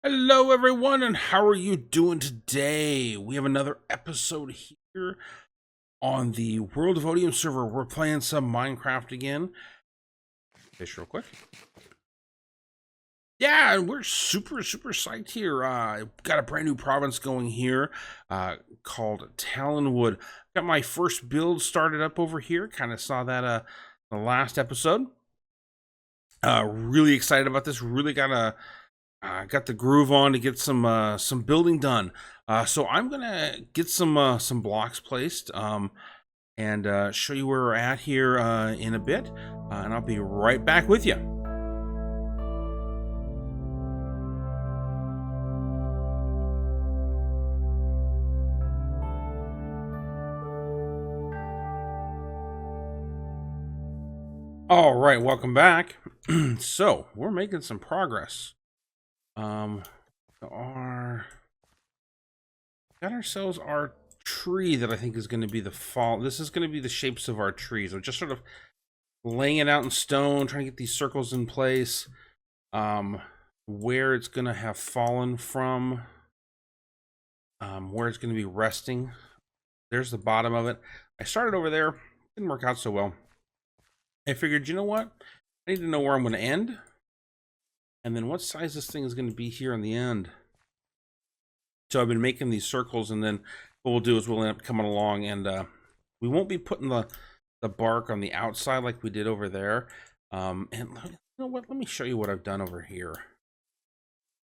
Hello, everyone, and how are you doing today? We have another episode here on the World of Otium server. We're playing some Minecraft again. Fish real quick. Yeah, and we're super psyched here. Got a brand new province going here called Talonwood. Got my first build started up over here. Kind of saw that the last episode. Really excited about this. Really got the groove on to get some building done. So I'm gonna get some blocks placed and show you where we're at here in a bit, and I'll be right back with you. All right, welcome back. So we're making some progress. Got ourselves our tree that I think is going to be the fall. This is going to be the shapes of our trees. I'm just sort of laying it out in stone, trying to get these circles in place. Where it's going to have fallen from, where it's going to be resting. There's the bottom of it. I started over there, didn't work out so well. I figured, you know what? I need to know where I'm going to end, and then what size this thing is going to be here in the end. So I've been making these circles, and then what we'll do is we'll end up coming along, and we won't be putting the bark on the outside like we did over there. And you know what? Let me show you what I've done over here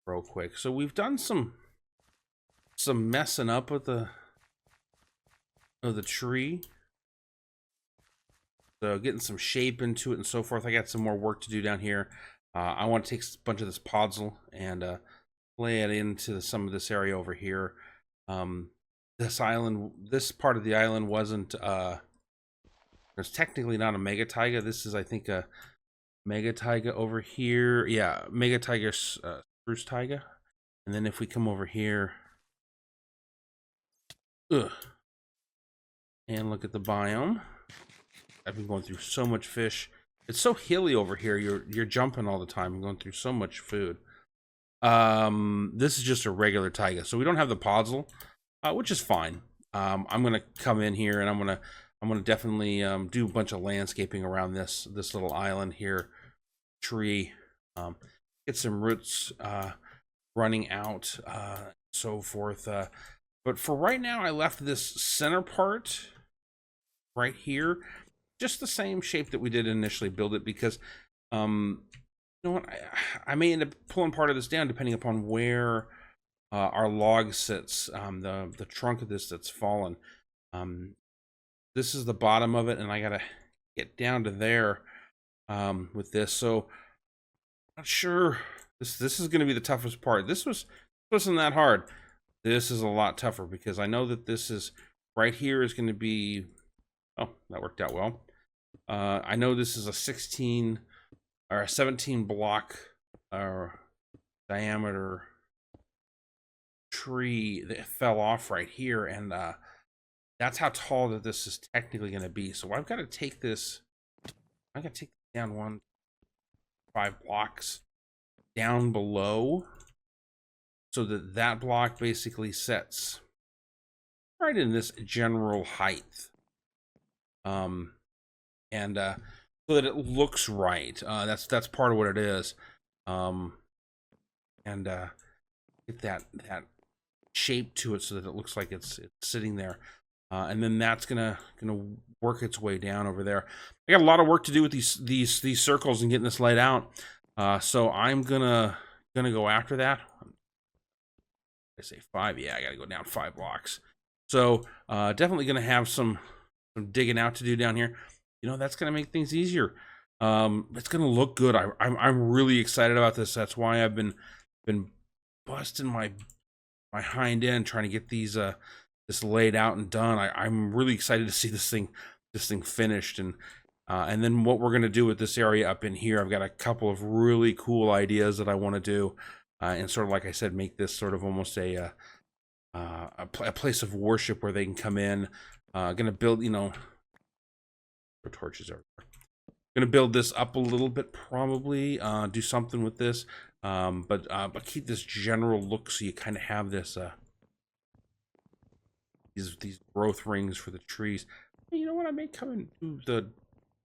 real quick. So we've done some messing up with the tree. So getting some shape into it and so forth. I got some more work to do down here. I want to take a bunch of this podzol and lay it into some of this area over here. This part of the island wasn't, there's technically not a mega taiga. This is, I think, a mega taiga over here. Yeah, mega taiga, spruce taiga. And then if we come over here, and look at the biome. I've been going through so much fish. It's so hilly over here. You're jumping all the time and going through so much food. This is just a regular taiga, so we don't have the podzol, which is fine. I'm gonna come in here and I'm gonna definitely do a bunch of landscaping around this little island here, tree. Get some roots running out, so forth. But for right now, I left this center part right here just the same shape that we did initially build it, because you know what, I may end up pulling part of this down depending upon where our log sits, the trunk of this that's fallen. This is the bottom of it, and I gotta get down to there with this. So not sure, this is going to be the toughest part. This wasn't that hard. This is a lot tougher, because I know that this is right here is going to be, oh, that worked out well. I know this is a 16 or a 17 block diameter tree that fell off right here, and that's how tall that this is technically going to be. So I've got to take this, I got to take it down 5 blocks down below, so that that block basically sets right in this general height. And so that it looks right. That's part of what it is. And get that shape to it so that it looks like it's sitting there. And then that's gonna work its way down over there. I got a lot of work to do with these circles and getting this laid out. So I'm gonna go after that. I say 5. Yeah, I gotta go down 5 blocks. So definitely gonna have some digging out to do down here. You know, that's going to make things easier. It's going to look good. I'm really excited about this. That's why I've been busting my hind end trying to get these this laid out and done. I'm really excited to see this thing finished, and then what we're going to do with this area up in here. I've got a couple of really cool ideas that I want to do, and sort of like I said, make this sort of almost a place of worship where they can come in. Going to build, you know, torches everywhere. Gonna build this up a little bit, probably do something with this, but keep this general look so you kind of have this these growth rings for the trees. You know what? I may come and do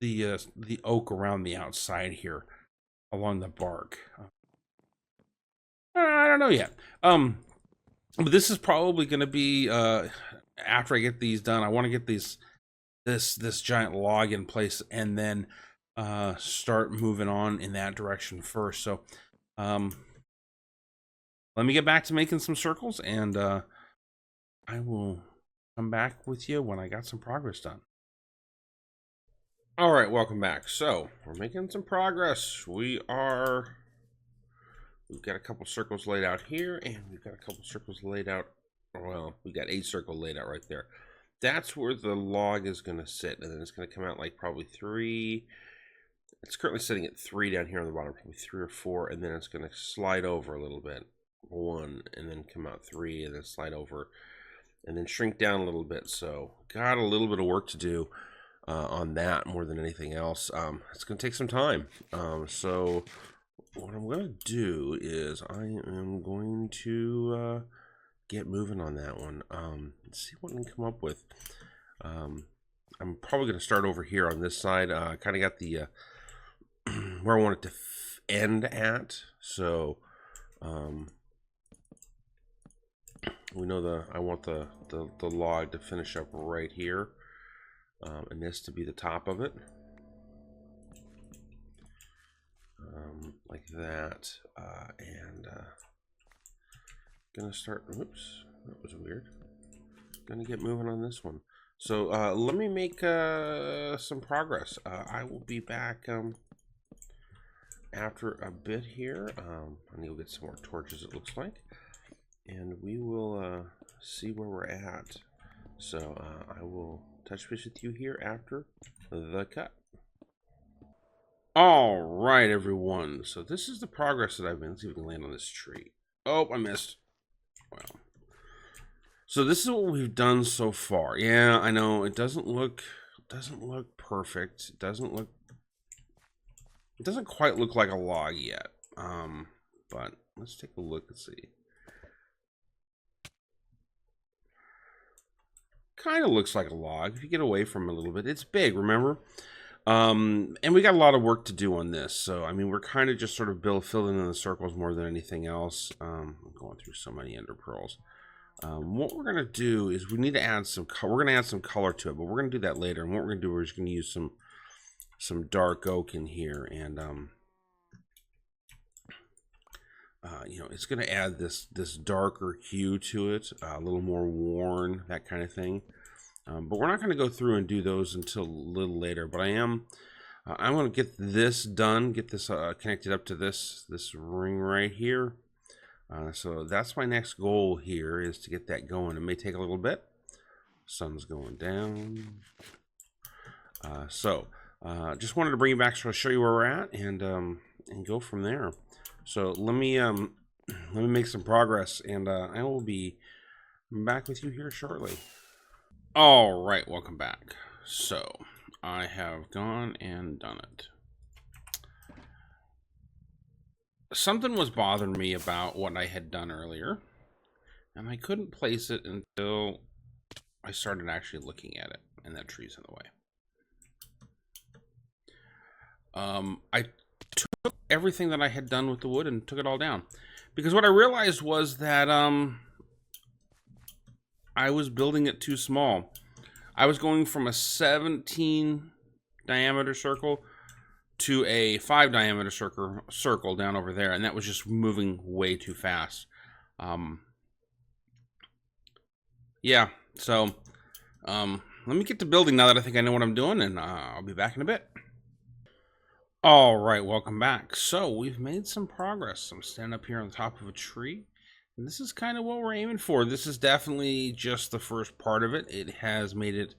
the oak around the outside here, along the bark. I don't know yet. But this is probably going to be after I get these done. I want to get this giant log in place and then start moving on in that direction first. So let me get back to making some circles, and I will come back with you when I got some progress done. All right, welcome back. So we're making some progress. We've got a couple circles laid out here, and we've got a couple circles laid out. Well, we got a circle laid out right there. That's where the log is going to sit, and then it's going to come out like probably 3. It's currently sitting at 3 down here on the bottom, probably 3 or 4, and then it's going to slide over a little bit, 1, and then come out 3, and then slide over, and then shrink down a little bit. So got a little bit of work to do on that more than anything else. It's going to take some time. So what I'm going to do is I am going to get moving on that one. Let's see what we can come up with. I'm probably going to start over here on this side. I kind of got the where I want it to end at. So we know I want the log to finish up right here, and this to be the top of it. Like that, and gonna start. Oops, that was weird. Gonna get moving on this one. So let me make some progress. I will be back after a bit here. I need to get some more torches, it looks like, and we will see where we're at. So I will touch base with you here after the cut. All right, everyone. So this is the progress that I've been. Let's see if we can land on this tree. Oh, I missed. Well, so this is what we've done so far. Yeah, I know it doesn't look perfect. It doesn't quite look like a log yet. But let's take a look and see. Kind of looks like a log if you get away from it a little bit. It's big, remember? And we got a lot of work to do on this. So, I mean, we're kind of just sort of filling in the circles more than anything else. I'm going through so many ender pearls. What we're going to do is we need to add some color. We're going to add some color to it, but we're going to do that later. And what we're going to do is just going to use some dark oak in here. And, you know, it's going to add this darker hue to it, a little more worn, that kind of thing. But we're not going to go through and do those until a little later. But I'm going to get this done, get this connected up to this ring right here. So that's my next goal here, is to get that going. It may take a little bit. Sun's going down. Just wanted to bring you back so I'll show you where we're at and go from there. So let me make some progress, and I will be back with you here shortly. All right, welcome back. So I have gone and done it. Something was bothering me about what I had done earlier, and I couldn't place it until I started actually looking at it, and that tree's in the way. I took everything that I had done with the wood and took it all down, because what I realized was that I was building it too small. I was going from a 17 diameter circle to a 5 diameter circle down over there, and that was just moving way too fast. Yeah, so let me get to building now that I think I know what I'm doing, and I'll be back in a bit. All right, welcome back. So we've made some progress. I'm standing up here on the top of a tree. And this is kind of what we're aiming for. This is definitely just the first part of it. It has made it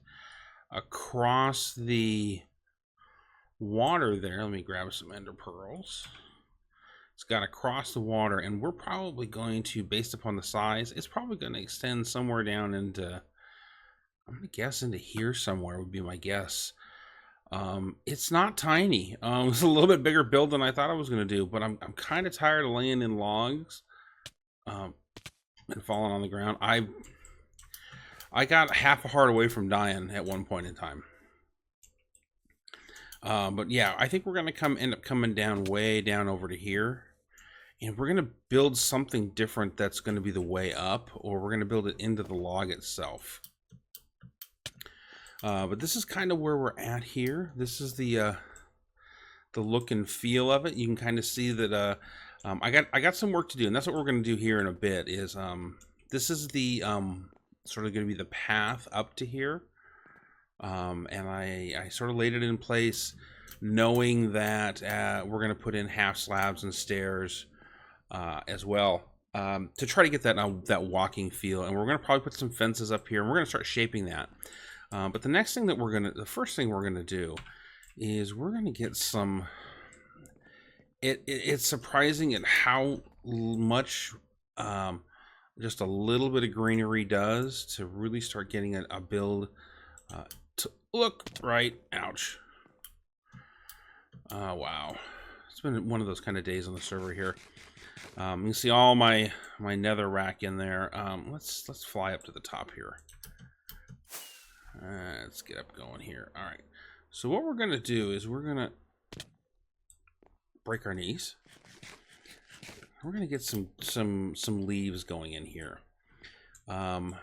across the water there. Let me grab some ender pearls. It's got across the water, and we're probably going to, based upon the size, it's probably going to extend somewhere down into, I'm going to guess into here somewhere would be my guess. It's not tiny. It's a little bit bigger build than I thought I was going to do, but I'm kind of tired of laying in logs and falling on the ground. I got half a heart away from dying at one point in time. But yeah, I think we're going to end up coming down way down over to here. And we're going to build something different that's going to be the way up, or we're going to build it into the log itself. But this is kind of where we're at here. This is the look and feel of it. You can kind of see that I got some work to do, and that's what we're going to do here in a bit. Is this is the sort of going to be the path up to here, and I sort of laid it in place, knowing that we're going to put in half slabs and stairs as well, to try to get that walking feel. And we're going to probably put some fences up here, and we're going to start shaping that. But the next thing that the first thing we're going to do is we're going to get some, it's surprising at how much just a little bit of greenery does to really start getting a build to look right. Ouch. Wow. It's been one of those kind of days on the server here. You can see all my nether rack in there. Let's fly up to the top here. Let's get up going here. All right. So what we're gonna do is we're gonna break our knees. We're gonna get some leaves going in here, and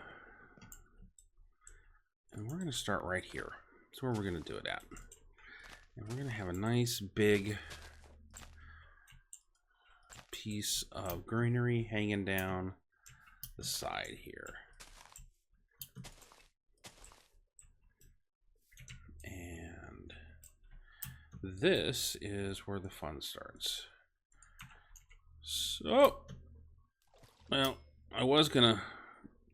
we're gonna start right here. That's where we're gonna do it at, and we're gonna have a nice big piece of greenery hanging down the side here. And this is where the fun starts. So, well, I was gonna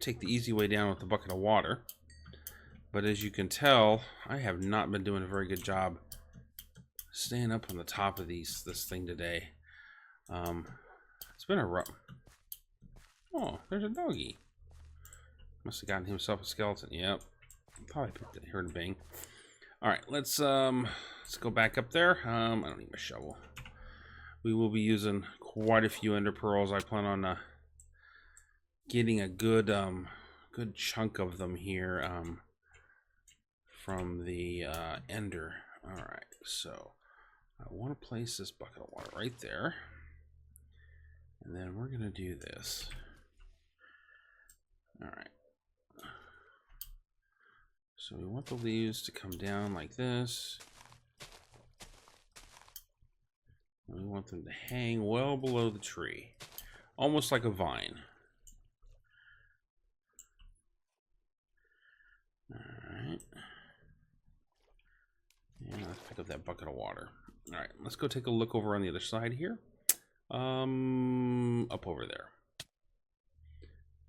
take the easy way down with the bucket of water, but as you can tell, I have not been doing a very good job staying up on the top of this thing today. It's been a rough. Oh, there's a doggy. Must have gotten himself a skeleton. Yep. Probably picked it. Heard a bang. All right, let's go back up there. I don't need my shovel. We will be using quite a few ender pearls. I plan on getting a good chunk of them here from the ender. All right, so I want to place this bucket of water right there. And then we're going to do this. All right. So we want the leaves to come down like this. And we want them to hang well below the tree, almost like a vine. All right. And let's pick up that bucket of water. All right, let's go take a look over on the other side here. Up over there.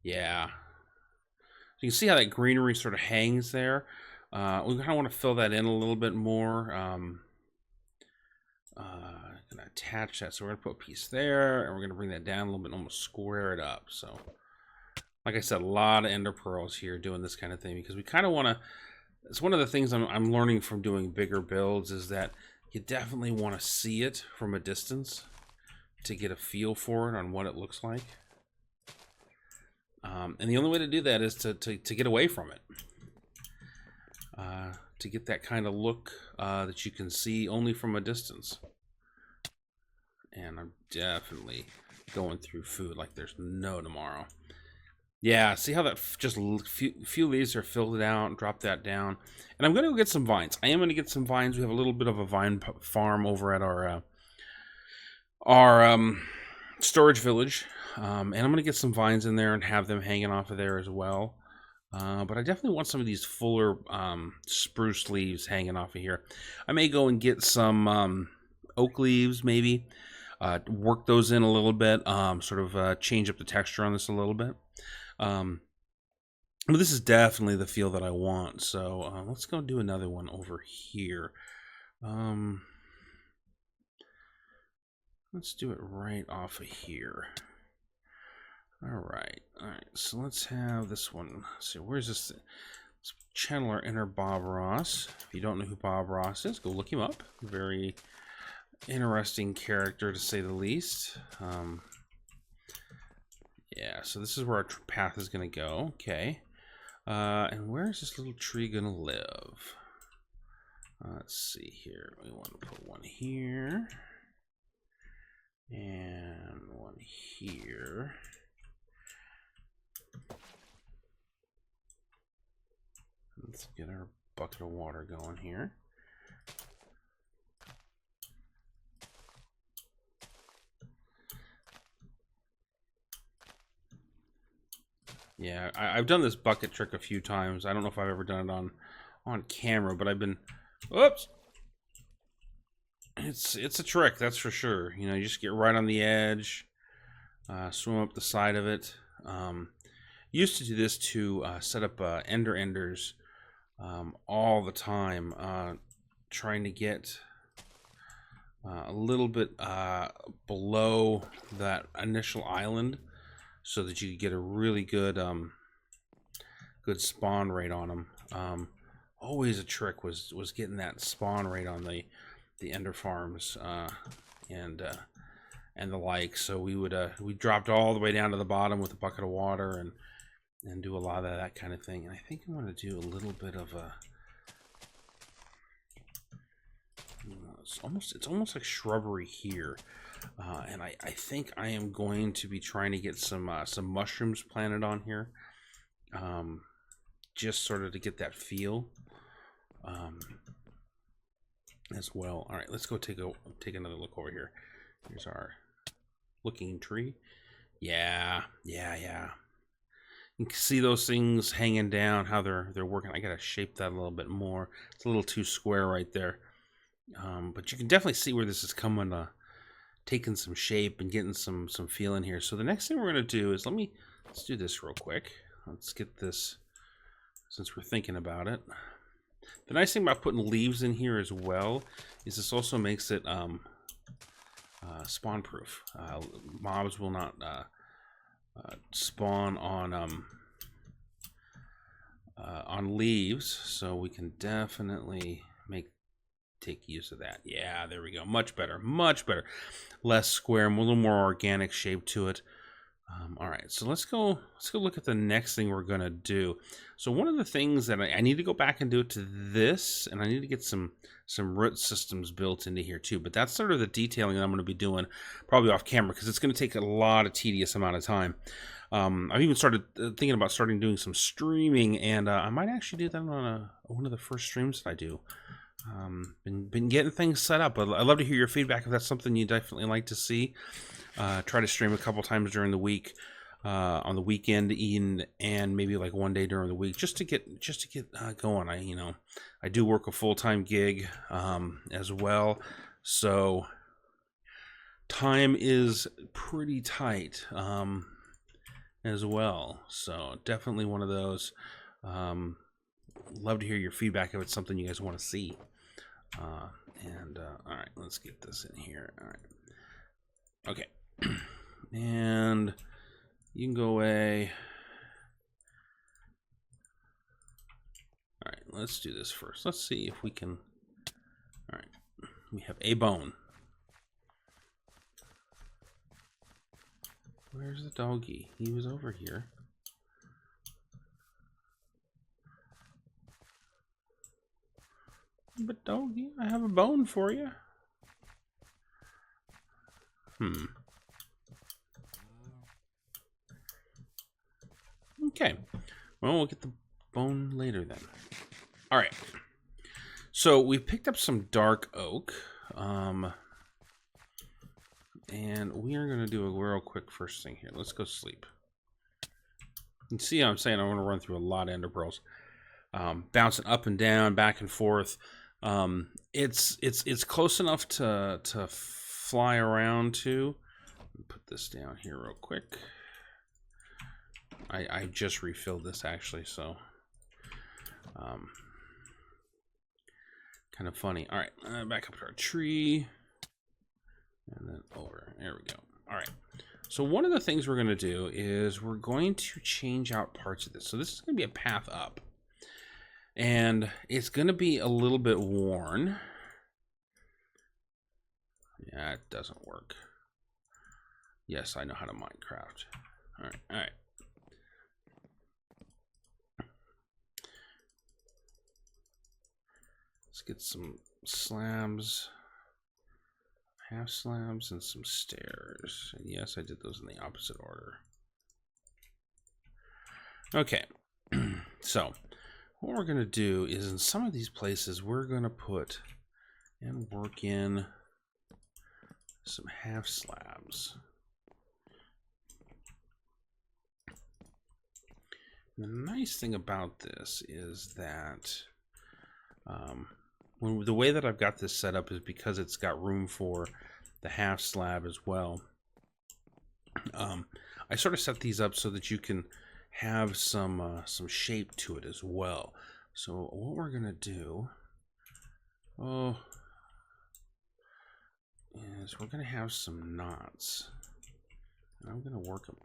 Yeah. So you can see how that greenery sort of hangs there. We kind of want to fill that in a little bit more. Gonna attach that. So we're gonna put a piece there, and we're gonna bring that down a little bit and almost square it up. So, like I said, a lot of ender pearls here doing this kind of thing, because we kind of want to. It's one of the things I'm learning from doing bigger builds, is that you definitely want to see it from a distance to get a feel for it on what it looks like. And the only way to do that is to get away from it. To get that kind of look that you can see only from a distance. And I'm definitely going through food like there's no tomorrow. Yeah, see how that just few leaves are filled out, drop that down. And I'm going to go get some vines. I am going to get some vines. We have a little bit of a vine farm over at our storage village. And I'm going to get some vines in there and have them hanging off of there as well. But I definitely want some of these fuller spruce leaves hanging off of here. I may go and get some oak leaves, maybe. Work those in a little bit. Sort of change up the texture on this a little bit. But this is definitely the feel that I want. So let's go do another one over here. Let's do it right off of here. All right. So let's have this one. So where's this? Let's channel our inner Bob Ross. If you don't know who Bob Ross is, go look him up. Very interesting character, to say the least. Yeah, so this is where our path is going to go. Okay. And where is this little tree going to live? Let's see here. We want to put one here. And one here. Let's get our bucket of water going here. Yeah, I've done this bucket trick a few times. I don't know if I've ever done it on camera, but I've been... Oops! It's a trick, that's for sure. You know, you just get right on the edge, swim up the side of it. Used to do this to set up enders all the time, trying to get a little bit below that initial island, so that you could get a really good good spawn rate on them. Always a trick was getting that spawn rate on the ender farms and the like. So we dropped all the way down to the bottom with a bucket of water and do a lot of that kind of thing. And I think I'm going to do a little bit of a... It's almost like shrubbery here. And I think I am going to be trying to get some mushrooms planted on here, just sort of to get that feel as well. All right, let's go take another look over here. Here's our looking tree. Yeah. You can see those things hanging down, how they're working. I gotta shape that a little bit more. It's a little too square right there, but you can definitely see where this is coming. Taking some shape and getting some feel in here. So the next thing we're going to do is let's do this real quick. Let's get this, since we're thinking about it. The nice thing about putting leaves in here as well is this also makes it spawn proof. Mobs will not spawn on leaves, so we can definitely take use of that. Yeah, there we go. Much better. Less square, a little more organic shape to it. All right, so let's go look at the next thing we're gonna do. So one of the things that I need to go back and do it to this, and I need to get some root systems built into here too. But that's sort of the detailing that I'm going to be doing, probably off camera, because it's going to take a lot of tedious amount of time. I've even started thinking about doing some streaming, and I might actually do that on one of the first streams that I do. Been getting things set up. I'd love to hear your feedback if that's something you definitely like to see. Try to stream a couple times during the week, on the weekend, and maybe like one day during the week, just to get going. I do work a full-time gig as well, so time is pretty tight as well. So definitely one of those. Love to hear your feedback if it's something you guys want to see. All right, let's get this in here. All right, okay. And you can go away. All right, let's do this first. Let's see if we can. All right, we have a bone. Where's the doggy? He was over here. But doggy, I have a bone for you. Okay. Well, we'll get the bone later then. All right. So we picked up some dark oak. And we are going to do a real quick first thing here. Let's go sleep. You can see how I'm saying I want to run through a lot of ender pearls. Bouncing up and down, back and forth. It's close enough to fly around to. Let me put this down here real quick. I just refilled this actually, so kind of funny. All right, back up to our tree, and then over. There we go. All right. So one of the things we're going to do is we're going to change out parts of this. So this is going to be a path up. And it's going to be a little bit worn. Yeah, it doesn't work. Yes, I know how to Minecraft. All right. Let's get some slabs, half slabs, and some stairs. And yes, I did those in the opposite order. Okay, so what we're going to do is in some of these places, we're going to put and work in some half slabs. The nice thing about this is that the way that I've got this set up is because it's got room for the half slab as well. I sort of set these up so that you can have some shape to it as well. So what we're gonna do, is we're gonna have some knots, and I'm gonna work them.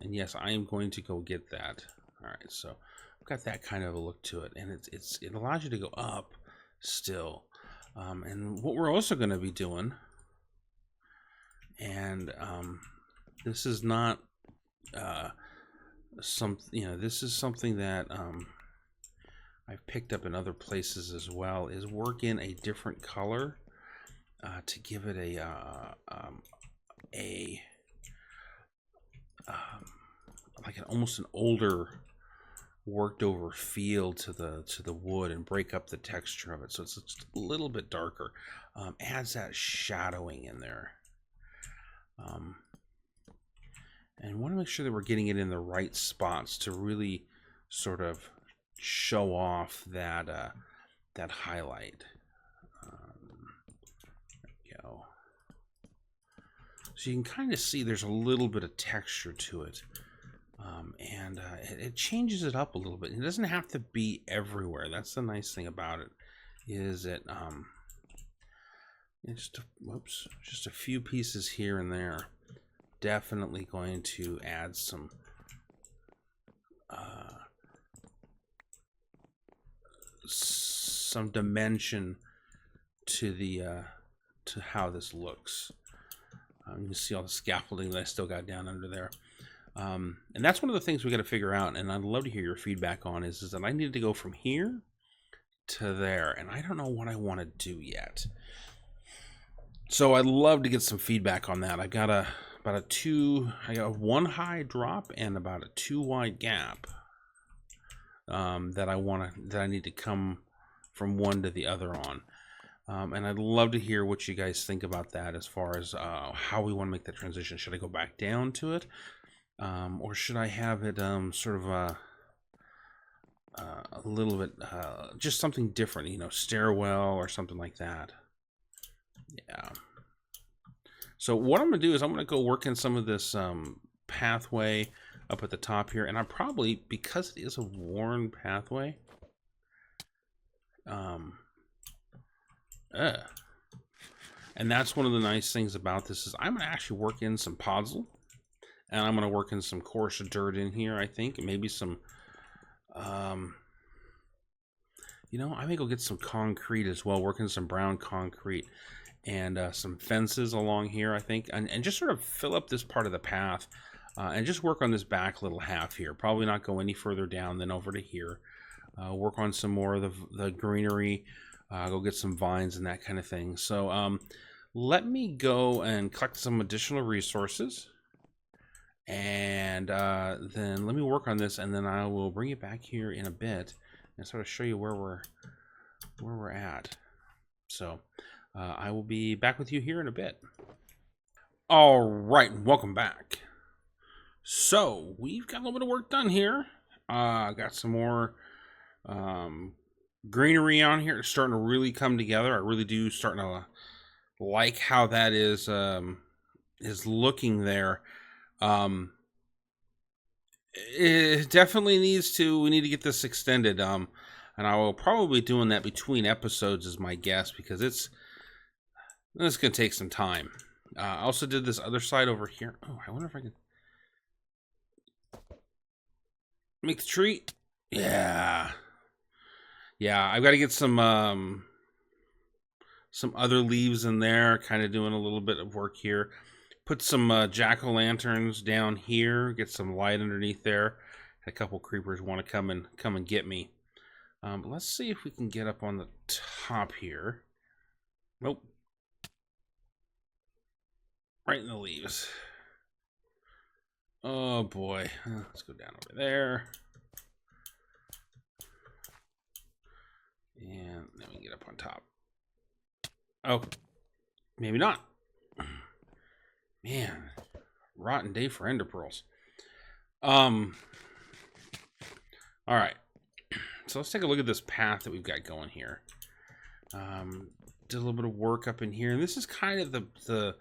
And yes, I am going to go get that. All right, so I've got that kind of a look to it, and it allows you to go up still. And what we're also going to be doing, and this is not this is something that I've picked up in other places as well, is work in a different color to give it like almost an older, worked over feel to the wood, and break up the texture of it, so it's just a little bit darker. Adds that shadowing in there, and want to make sure that we're getting it in the right spots to really sort of show off that that highlight. There we go. So you can kind of see there's a little bit of texture to it. And it changes it up a little bit. It doesn't have to be everywhere. That's the nice thing about it, is it it's just a few pieces here and there. Definitely going to add some dimension to the to how this looks. You can see all the scaffolding that I still got down under there. And that's one of the things we got to figure out, and I'd love to hear your feedback on, is that I need to go from here to there, and I don't know what I want to do yet. So I'd love to get some feedback on that. I got one high drop and about a 2 wide gap that I need to come from one to the other on. And I'd love to hear what you guys think about that as far as how we want to make that transition. Should I go back down to it? Or should I have it sort of a little bit just something different, stairwell or something like that. Yeah. So what I'm gonna do is I'm gonna go work in some of this pathway up at the top here, and I'm probably, because it is a worn pathway, and that's one of the nice things about this, is I'm gonna actually work in some podzol. And I'm going to work in some coarse dirt in here, I think. And maybe some, I may go get some concrete as well. Work in some brown concrete. And some fences along here, I think. And just sort of fill up this part of the path. And just work on this back little half here. Probably not go any further down than over to here. Work on some more of the greenery. Go get some vines and that kind of thing. So let me go and collect some additional resources. And then let me work on this, and then I will bring it back here in a bit and sort of show you where we're at. So I will be back with you here in a bit. All right, welcome back. So we've got a little bit of work done here. Got some more greenery on here. It's starting to really come together. I really do starting to like how that is looking there. It definitely needs to, we need to get this extended, and I will probably be doing that between episodes is my guess, because it's gonna take some time. I also did this other side over here. Oh, I wonder if I can make the tree. Yeah, Yeah, I've got to get some other leaves in there, kind of doing a little bit of work here. Put some jack-o'-lanterns down here, get some light underneath there. A couple creepers want to come and get me. Let's see if we can get up on the top here. Nope. Right in the leaves. Oh boy. Let's go down over there. And then we get up on top. Oh, maybe not. Man, rotten day for ender pearls. All right. So let's take a look at this path that we've got going here. Did a little bit of work up in here, and this is kind of the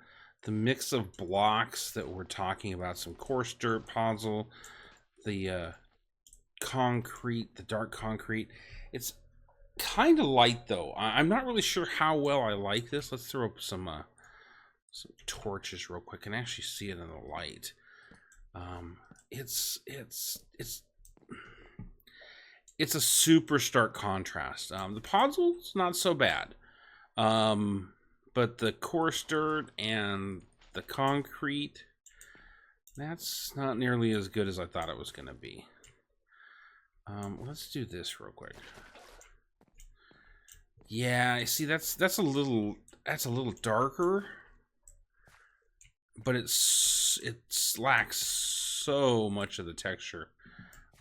mix of blocks that we're talking about. Some coarse dirt puzzle, the concrete, the dark concrete. It's kind of light though. I'm not really sure how well I like this. Let's throw up some torches real quick and actually see it in the light. It's a super stark contrast. The puzzle's not so bad, but the coarse dirt and the concrete, that's not nearly as good as I thought it was going to be. Let's do this real quick. Yeah, I see that's a little darker, but it lacks so much of the texture.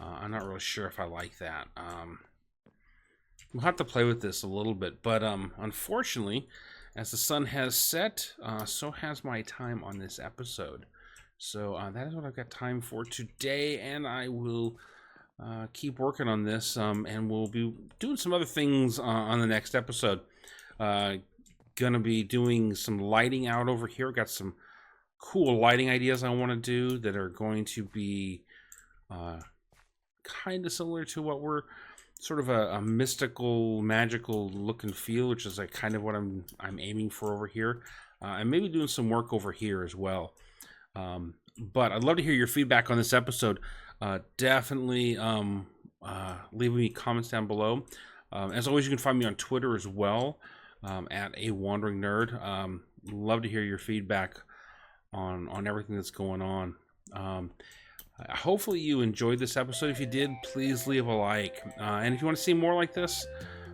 I'm not really sure if I like that. We'll have to play with this a little bit, but unfortunately, as the sun has set, so has my time on this episode. So that is what I've got time for today, and I will keep working on this, and we'll be doing some other things on the next episode. Gonna be doing some lighting out over here. Got some cool lighting ideas I want to do that are going to be kind of similar to what we're sort of a mystical, magical look and feel, which is like kind of what I'm aiming for over here, and maybe doing some work over here as well. But I'd love to hear your feedback on this episode. Definitely leave me comments down below. As always, you can find me on Twitter as well, at A Wandering Nerd. Love to hear your feedback on everything that's going on. Hopefully you enjoyed this episode. If you did, please leave a like. And if you want to see more like this,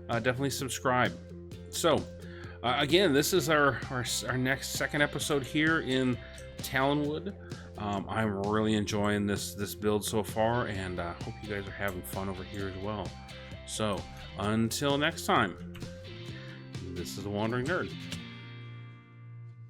definitely subscribe. So, again, this is our next second episode here in Talonwood. I'm really enjoying this build so far, and hope you guys are having fun over here as well. So, until next time, this is The Wandering Nerd.